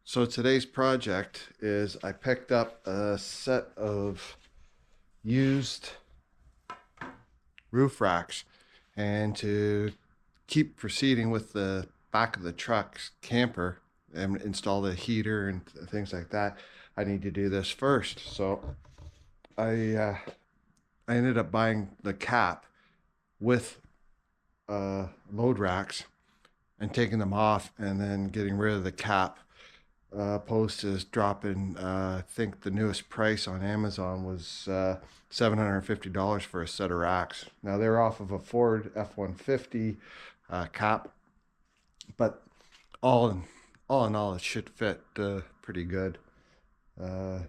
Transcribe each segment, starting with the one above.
So today's project is I picked up a set of used roof racks, and to keep proceeding with the back of the truck camper and install the heater and things like that, I need to do this first. So I I ended up buying the cap with load racks and taking them off and then getting rid of the cap. Post is dropping. I think the newest price on Amazon was $750 for a set of racks. Now they're off of a Ford F-150 cap, but all in all, it should fit pretty good.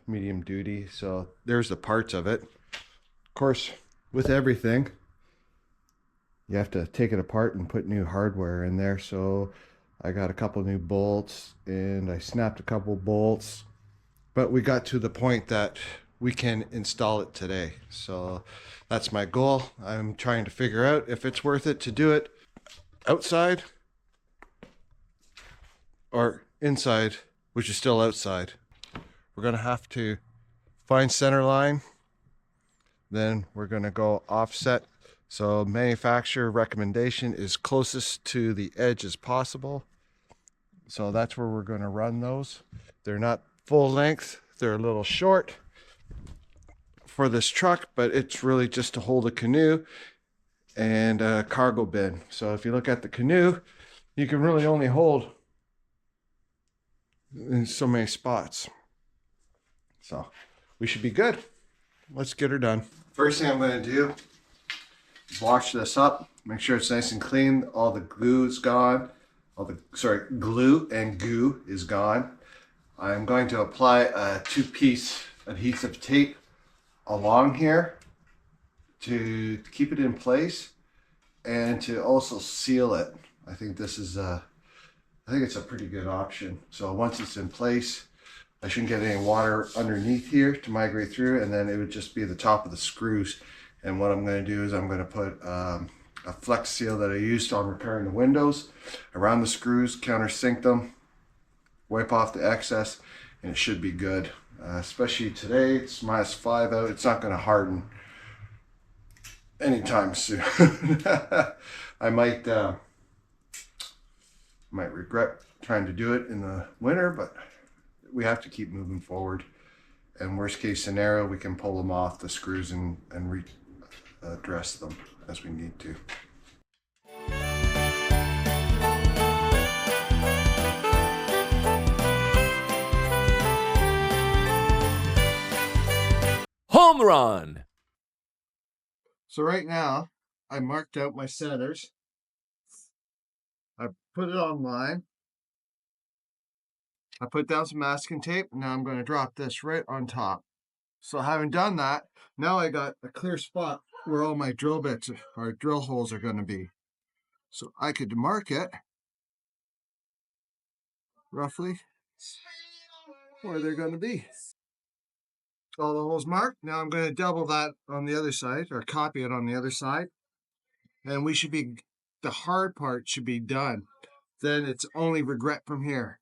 Medium duty. So there's the parts of it. Of course, with everything, you have to take it apart and put new hardware in there. So I got a couple new bolts and I snapped a couple bolts, but we got to the point that we can install it today. So that's my goal. I'm trying to figure out if it's worth it to do it outside or inside, which is still outside. We're going to have to find center line. Then we're going to go offset. So manufacturer recommendation is closest to the edge as possible. So that's where we're going to run those. They're not full length. They're a little short for this truck, but it's really just to hold a canoe and a cargo bin. So if you look at the canoe, you can really only hold in so many spots. So we should be good. Let's get her done. First thing I'm going to do is wash this up, make sure it's nice and clean. All the glue is gone. Glue and goo is gone. I'm going to apply a 2-piece adhesive tape along here to keep it in place and to also seal it. I think this is I think it's a pretty good option. So once it's in place, I shouldn't get any water underneath here to migrate through, and then it would just be the top of the screws. And what I'm going to do is I'm going to put a flex seal that I used on repairing the windows around the screws, countersink them, wipe off the excess, and it should be good. Especially today, it's -5 out. It's not going to harden anytime soon. I might regret trying to do it in the winter, but we have to keep moving forward. And worst case scenario, we can pull them off the screws and address them as we need to. Home run! So right now, I marked out my centers. I put it online. I put down some masking tape, and now I'm going to drop this right on top. So having done that, now I got a clear spot where all my drill bits or drill holes are going to be. So I could mark it roughly where they're going to be. All the holes marked. Now I'm going to double that on the other side, or copy it on the other side. And we should be, the hard part should be done. Then it's only regret from here.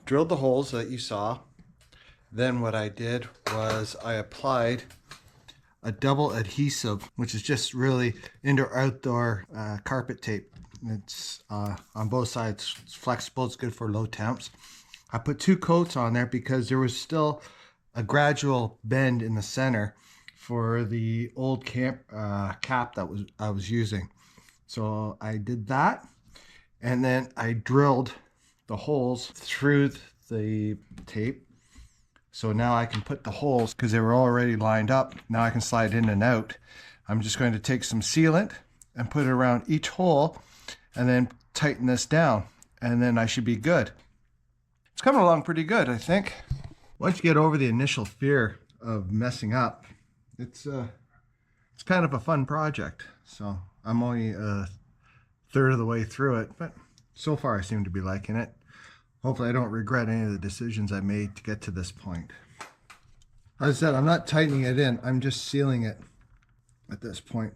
Drilled the holes that you saw. Then what I did was I applied a double adhesive, which is just really indoor-outdoor carpet tape. It's on both sides. It's flexible. It's good for low temps. I put 2 coats on there because there was still a gradual bend in the center for the old cap that I was using. So I did that, and then I drilled the holes through the tape. So now I can put the holes, because they were already lined up, now I can slide in and out. I'm just going to take some sealant and put it around each hole and then tighten this down, and then I should be good. It's coming along pretty good, I think. Once you get over the initial fear of messing up, it's kind of a fun project. So I'm only a third of the way through it, but so far I seem to be liking it. Hopefully I don't regret any of the decisions I made to get to this point. As I said, I'm not tightening it in, I'm just sealing it at this point.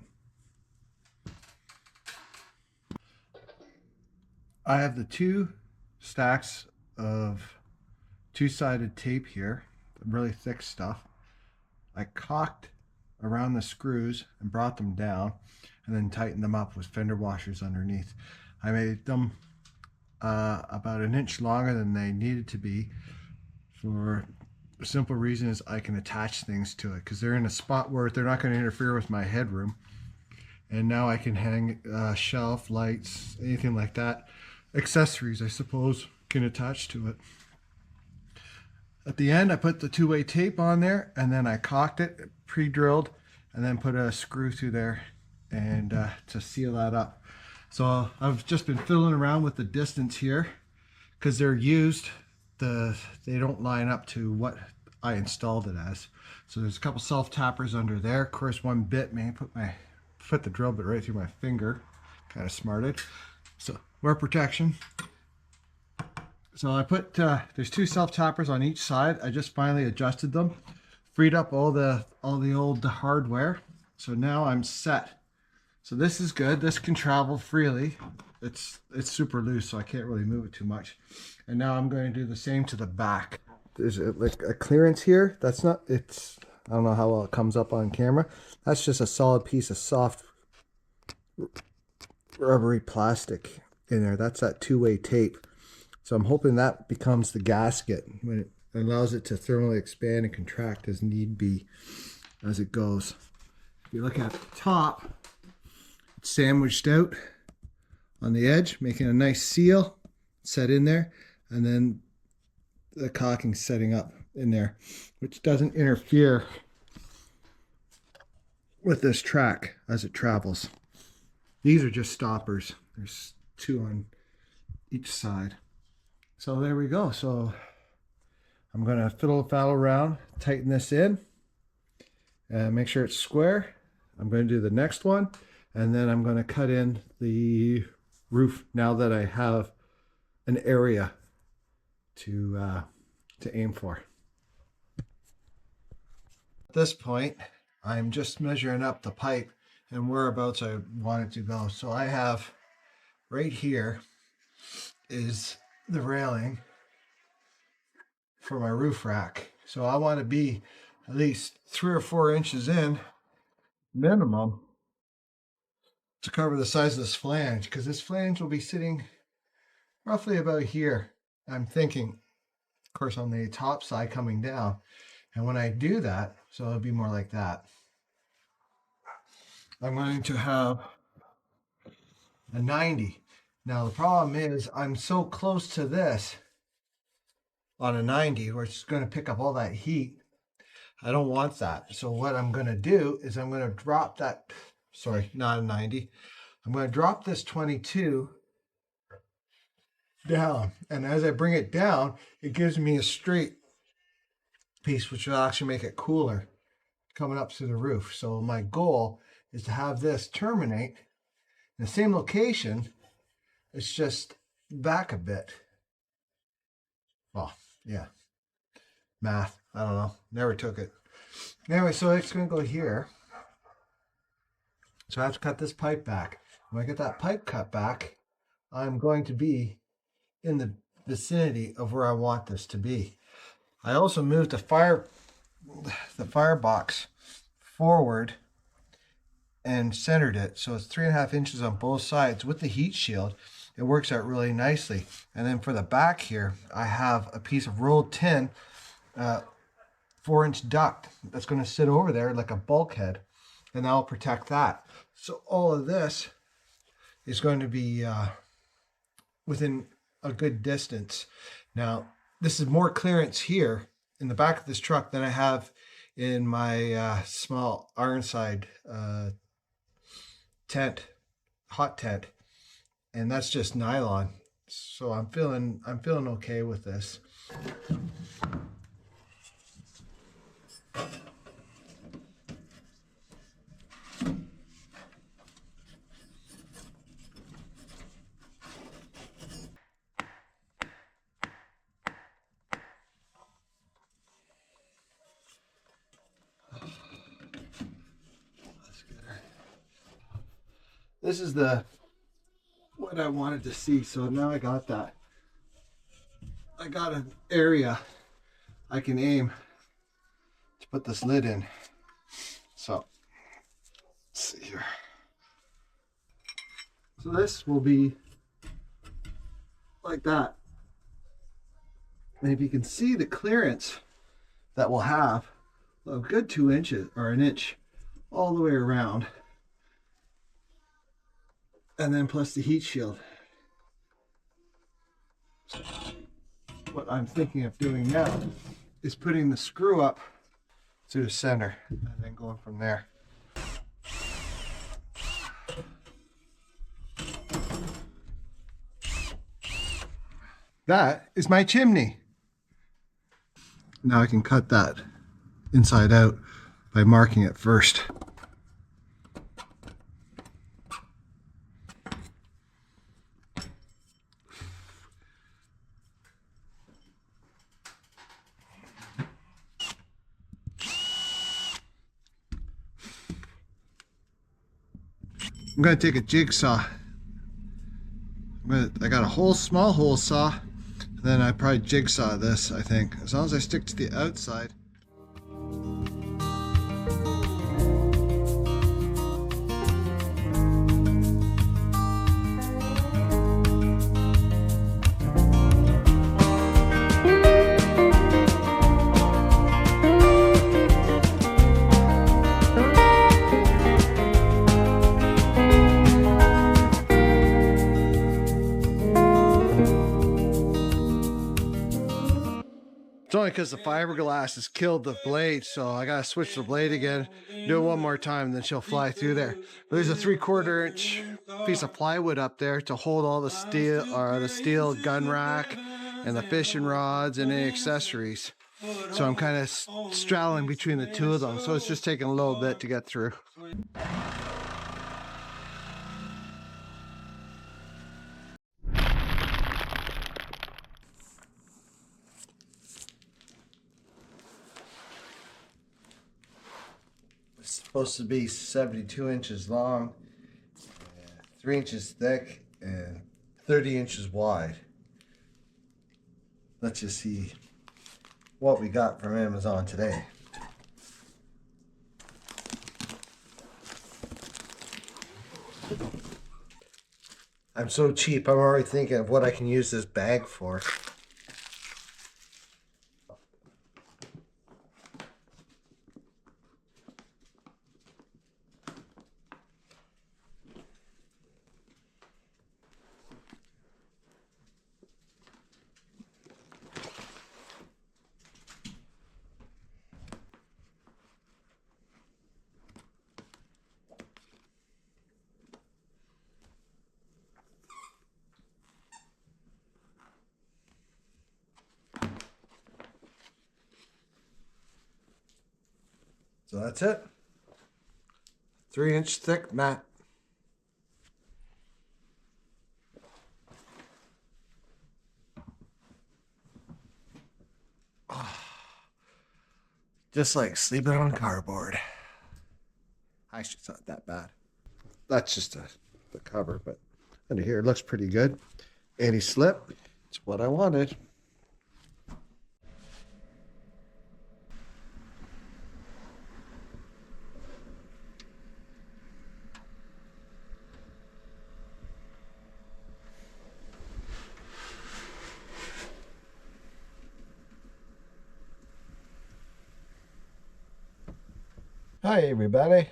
I have the 2 stacks of 2-sided tape here, really thick stuff. I caulked around the screws and brought them down, and then tightened them up with fender washers underneath. I made them about an inch longer than they needed to be, for the simple reason is I can attach things to it, because they're in a spot where they're not going to interfere with my headroom. And now I can hang shelf, lights, anything like that. Accessories, I suppose, can attach to it. At the end, I put the 2-way tape on there, and then I caulked it, pre-drilled, and then put a screw through there and to seal that up. So I've just been fiddling around with the distance here, because they're used. They don't line up to what I installed it as. So there's a couple self-tappers under there. Of course, one bit me. Put the drill bit right through my finger. Kind of smarted. So wear protection. So I put there's 2 self-tappers on each side. I just finally adjusted them, freed up all the old hardware. So now I'm set. So this is good. This can travel freely. It's super loose, so I can't really move it too much. And now I'm going to do the same to the back. There's like a clearance here. That's not, it's, I don't know how well it comes up on camera. That's just a solid piece of soft rubbery plastic in there. That's that 2-way tape. So I'm hoping that becomes the gasket when it allows it to thermally expand and contract as need be as it goes. If you look at the top, it's sandwiched out on the edge, making a nice seal set in there, and then the caulking setting up in there, which doesn't interfere with this track as it travels. These are just stoppers. There's 2 on each side. So there we go. So I'm going to fiddle around, tighten this in, and make sure it's square. I'm going to do the next one, and then I'm going to cut in the roof now that I have an area to aim for. At this point, I'm just measuring up the pipe and whereabouts I want it to go. So I have right here is the railing for my roof rack. So I want to be at least 3 or 4 inches in minimum to cover the size of this flange, because this flange will be sitting roughly about here. I'm thinking, of course, on the top side coming down. And when I do that, so it'll be more like that, I'm going to have a 90. Now the problem is I'm so close to this on a 90 where it's going to pick up all that heat. I don't want that. So what I'm going to do is I'm going to drop that, sorry, not a 90. I'm going to drop this 22 down. And as I bring it down, it gives me a straight piece, which will actually make it cooler coming up through the roof. So my goal is to have this terminate in the same location. It's just back a bit. Well, yeah. Math. I don't know. Never took it. Anyway, so it's going to go here. So I have to cut this pipe back. When I get that pipe cut back, I'm going to be in the vicinity of where I want this to be. I also moved the firebox forward and centered it. So it's 3.5 inches on both sides with the heat shield. It works out really nicely. And then for the back here, I have a piece of rolled tin, 4-inch duct that's going to sit over there like a bulkhead, and that'll protect that. So all of this is going to be within a good distance. Now, this is more clearance here in the back of this truck than I have in my small Ironside tent, hot tent, and that's just nylon. So I'm feeling okay with this. This is what I wanted to see, so now I got that. I got an area I can aim to put this lid in. So let's see here. So this will be like that. And if you can see the clearance that we'll have, a good 2 inches or an inch all the way around. And then plus the heat shield. So what I'm thinking of doing now is putting the screw up to the center and then going from there. That is my chimney. Now I can cut that inside out by marking it first. I'm going to take a jigsaw. I got a small hole saw, and then I probably jigsaw this, I think. As long as I stick to the outside. It's only because the fiberglass has killed the blade, so I gotta switch the blade again, do it one more time, and then she'll fly through there. But there's a 3/4 inch piece of plywood up there to hold all the steel gun rack and the fishing rods and any accessories. So I'm kind of straddling between the two of them, so it's just taking a little bit to get through. It's supposed to be 72 inches long, 3 inches thick, and 30 inches wide. Let's just see what we got from Amazon today. I'm so cheap, I'm already thinking of what I can use this bag for. So that's it. 3-inch thick mat. Just like sleeping on cardboard. Actually, it's not that bad. That's just the cover, but under here it looks pretty good. Anti-slip. It's what I wanted. Hi everybody,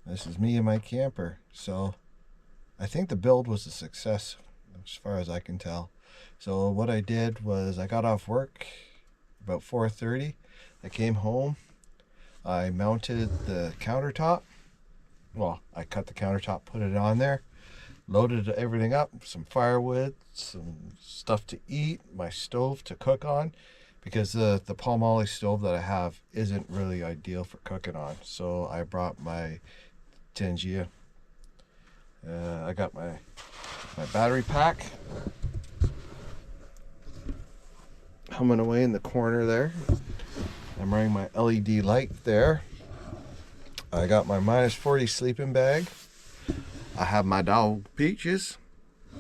this is me and my camper. So I think the build was a success. as far as I can tell. So what I did was I got off work about 4:30. I came home. I mounted the countertop. Well, I cut the countertop, put it on there, loaded everything up, some firewood, some stuff to eat, my stove to cook on, because the Palmolive stove that I have isn't really ideal for cooking on. So I brought my Tangia. I got my battery pack humming away in the corner there. I'm running my LED light there. I got my -40 sleeping bag. I have my dog Peaches.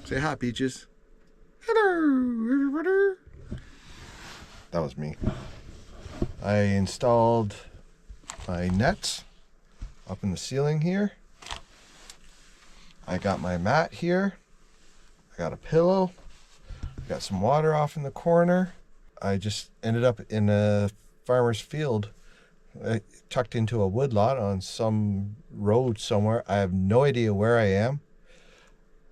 Say hi, Peaches. Hello, everybody. That was me. I installed my nets up in the ceiling here. I got my mat here. I got a pillow. Got some water off in the corner. I just ended up in a farmer's field, tucked into a woodlot on some road somewhere. I have no idea where I am.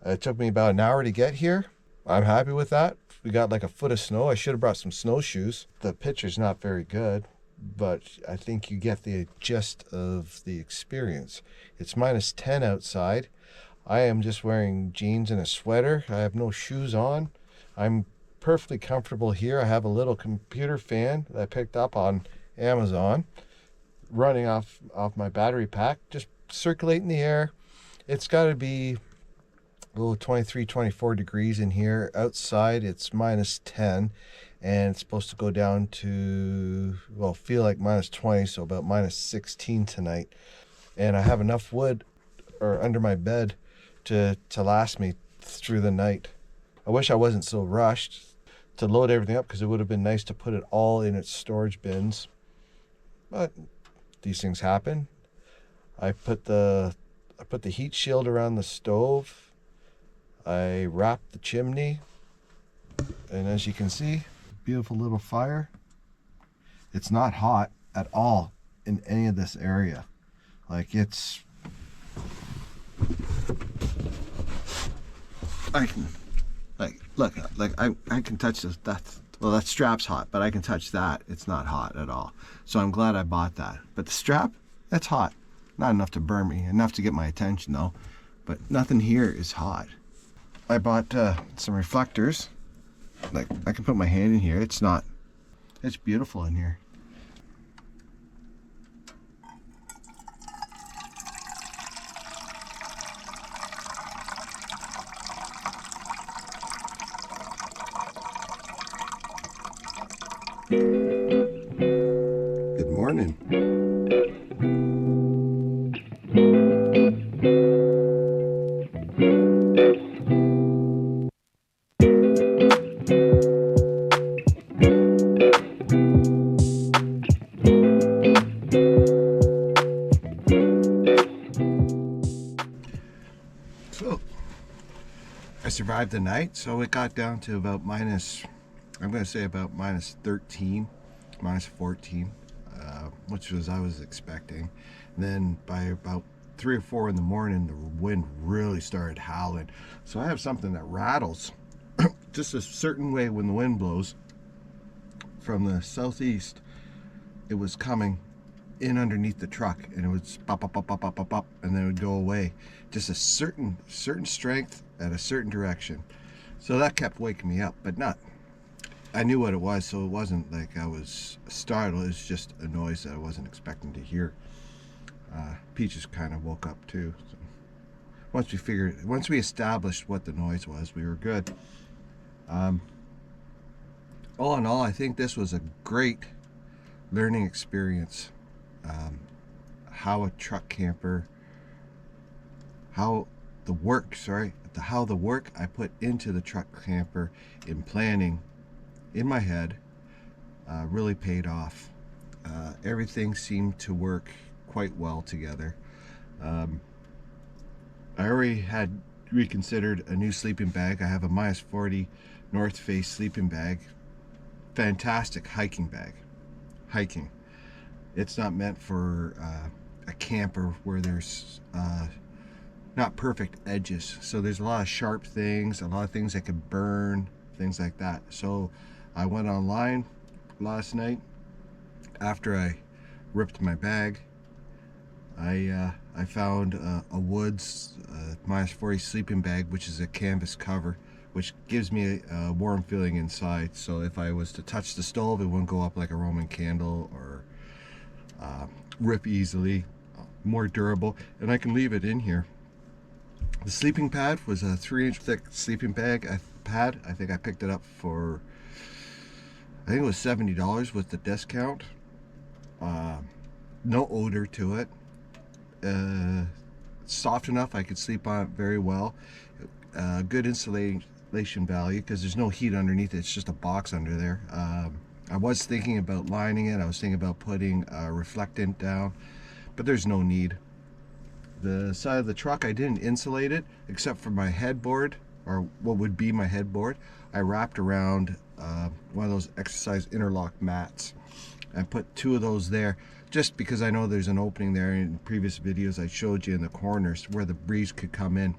It took me about an hour to get here. I'm happy with that. We got like a foot of snow. I should have brought some snowshoes. The picture's not very good, but I think you get the gist of the experience. It's -10 outside. I am just wearing jeans and a sweater. I have no shoes on. I'm perfectly comfortable here. I have a little computer fan that I picked up on Amazon, running off my battery pack, just circulating the air. It's got to be 23, 24 degrees in here. Outside it's -10, and it's supposed to go down to, well, feel like -20, so about -16 tonight. And I have enough wood under my bed to last me through the night. I wish I wasn't so rushed to load everything up, because it would have been nice to put it all in its storage bins. But these things happen. I put the heat shield around the stove. I wrapped the chimney. And as you can see, beautiful little fire. It's not hot at all in any of this area. Like, it's... I can, like, look, like I can touch this. That strap's hot, but I can touch that. It's not hot at all. So I'm glad I bought that. But the strap, that's hot. Not enough to burn me. Enough to get my attention though. But nothing here is hot. I bought some reflectors. Like, I can put my hand in here. It's beautiful in here. Good morning. So I survived the night, so it got down to about I'm going to say about -13, -14, which was I was expecting. And then by about 3 or 4 in the morning, the wind really started howling. So I have something that rattles just a certain way when the wind blows from the southeast. It was coming in underneath the truck, and it would pop, pop, pop, pop, pop, pop, pop, and then it would go away. Just a certain strength at a certain direction. So that kept waking me up, but not. I knew what it was, so it wasn't like I was startled. It was just a noise that I wasn't expecting to hear. Peaches kind of woke up too. So once we established what the noise was, we were good. All in all, I think this was a great learning experience. How a truck camper, how the work I put into the truck camper in planning in my head really paid off. Everything seemed to work quite well together. I already had reconsidered a new sleeping bag. I have a -40 North Face sleeping bag. Fantastic hiking bag. Hiking. It's not meant for a camper where there's not perfect edges. So there's a lot of sharp things, a lot of things that could burn, things like that. So I went online last night after I ripped my bag. I found a Woods -40 sleeping bag, which is a canvas cover, which gives me a warm feeling inside. So if I was to touch the stove, it wouldn't go up like a Roman candle or rip easily. More durable, and I can leave it in here. The sleeping pad was a 3-inch thick sleeping pad. I think I picked it up for, I think it was $70 with the discount. No odor to it. Soft enough I could sleep on it very well. Good insulation value because there's no heat underneath it. It's just a box under there. I was thinking about lining it. I was thinking about putting a reflectant down, but there's no need. The side of the truck, I didn't insulate it except for my headboard, or what would be my headboard. I wrapped around one of those exercise interlock mats. I put 2 of those there just because I know there's an opening there. In previous videos I showed you in the corners where the breeze could come in,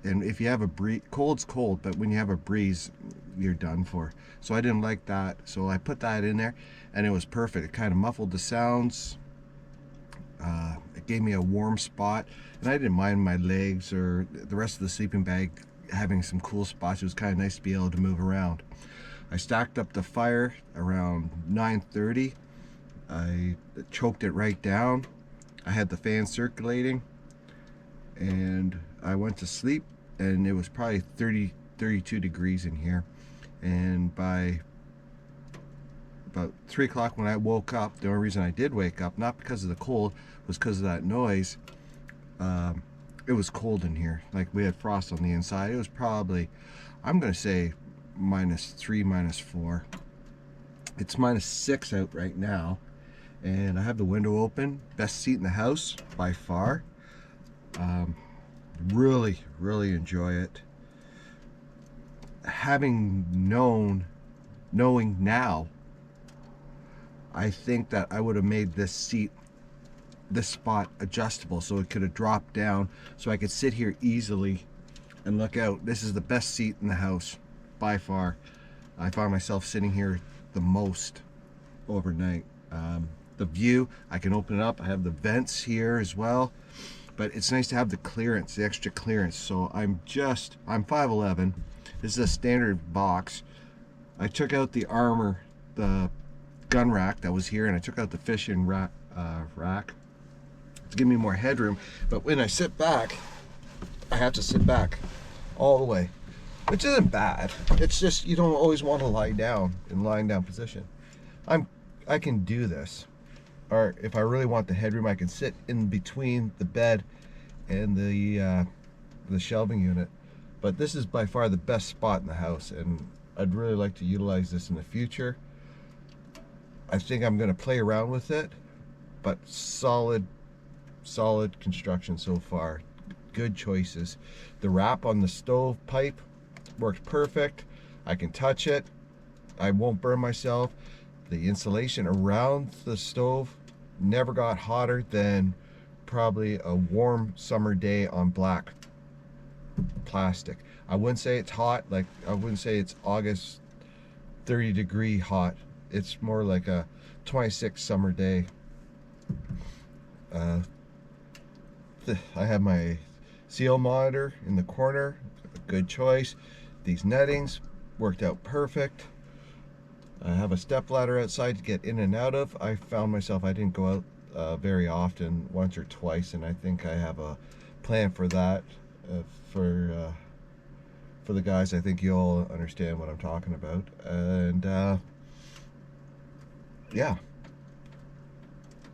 and if you have a breeze, cold's cold, but when you have a breeze, you're done for. So I didn't like that, so I put that in there, and it was perfect. It kind of muffled the sounds. It gave me a warm spot, and I didn't mind my legs or the rest of the sleeping bag having some cool spots. It was kind of nice to be able to move around. I stacked up the fire around 9:30. I choked it right down. I had the fan circulating, and I went to sleep, and it was probably 32 degrees in here. And by about 3 o'clock when I woke up, the only reason I did wake up, not because of the cold, was because of that noise. It was cold in here. Like, we had frost on the inside. It was probably, I'm going to say, -3, -4. It's -6 out right now, and I have the window open. Best seat in the house by far. Really enjoy it. Knowing now, I think that I would have made this spot adjustable so it could have dropped down so I could sit here easily and look out. This is the best seat in the house by far. I find myself sitting here the most overnight. The view, I can open it up. I have the vents here as well, but it's nice to have the clearance, the extra clearance. So I'm 5'11". This is a standard box. I took out the armor, the gun rack that was here, and I took out the fishing rack to give me more headroom. But when I sit back, I have to sit back all the way, which isn't bad. It's just you don't always want to lie down in lying down position. I can do this, or if I really want the headroom, I can sit in between the bed and the shelving unit. But this is by far the best spot in the house, and I'd really like to utilize this in the future. I think I'm going to play around with it, but solid construction so far. Good choices. The wrap on the stove pipe worked perfect. I can touch it. I won't burn myself. The insulation around the stove never got hotter than probably a warm summer day on black plastic. I wouldn't say it's hot, like I wouldn't say it's August 30-degree hot. It's more like a 26 summer day. I have my seal monitor in the corner. A good choice. These nettings worked out perfect. I have a step ladder outside to get in and out of. I found myself, I didn't go out very often, once or twice, and I think I have a plan for that. For the guys, I think you'll understand what I'm talking about. And yeah,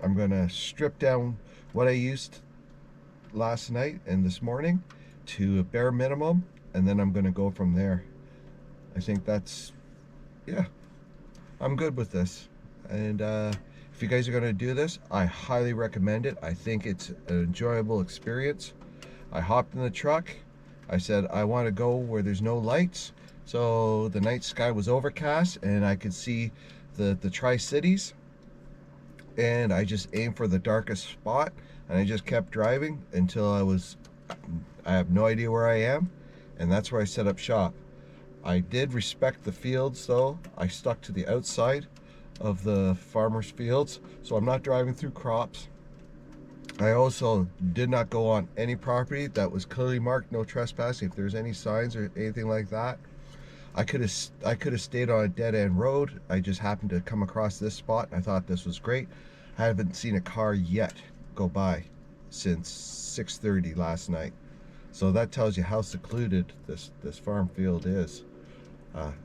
I'm gonna strip down what I used last night and this morning to a bare minimum, and then I'm gonna go from there. I think that's, yeah, I'm good with this. And if you guys are gonna do this, I highly recommend it. I think it's an enjoyable experience. I hopped in the truck. I said I want to go where there's no lights. So the night sky was overcast and I could see the Tri-Cities. And I just aimed for the darkest spot, and I just kept driving until I was I have no idea where I am, and that's where I set up shop. I did respect the fields though. I stuck to the outside of the farmer's fields, so I'm not driving through crops. I also did not go on any property that was clearly marked no trespassing. If there's any signs or anything like that, I could have stayed on a dead end road. I just happened to come across this spot. I thought this was great. I haven't seen a car yet go by since 6:30 last night. So that tells you how secluded this farm field is.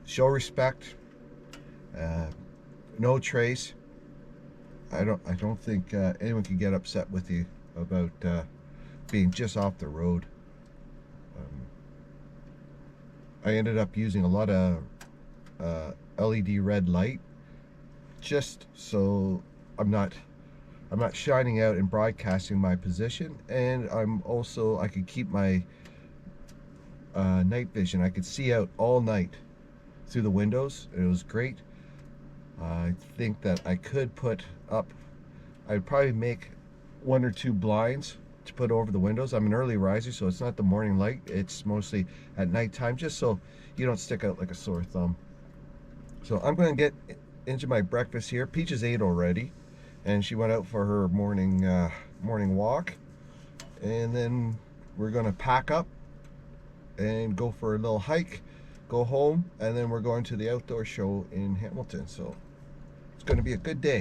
Show respect. Uh, no trace. I don't think anyone can get upset with you about being just off the road. Um, I ended up using a lot of LED red light just so I'm not shining out and broadcasting my position, and I could keep my night vision. I could see out all night through the windows. It was great. I think that I could put up, I'd probably make one or two blinds to put over the windows. I'm an early riser, so it's not the morning light. It's mostly at nighttime, just so you don't stick out like a sore thumb. So I'm going to get into my breakfast here. Peaches ate already, and she went out for her morning walk. And then we're going to pack up and go for a little hike, go home, and then we're going to the outdoor show in Hamilton. So it's going to be a good day.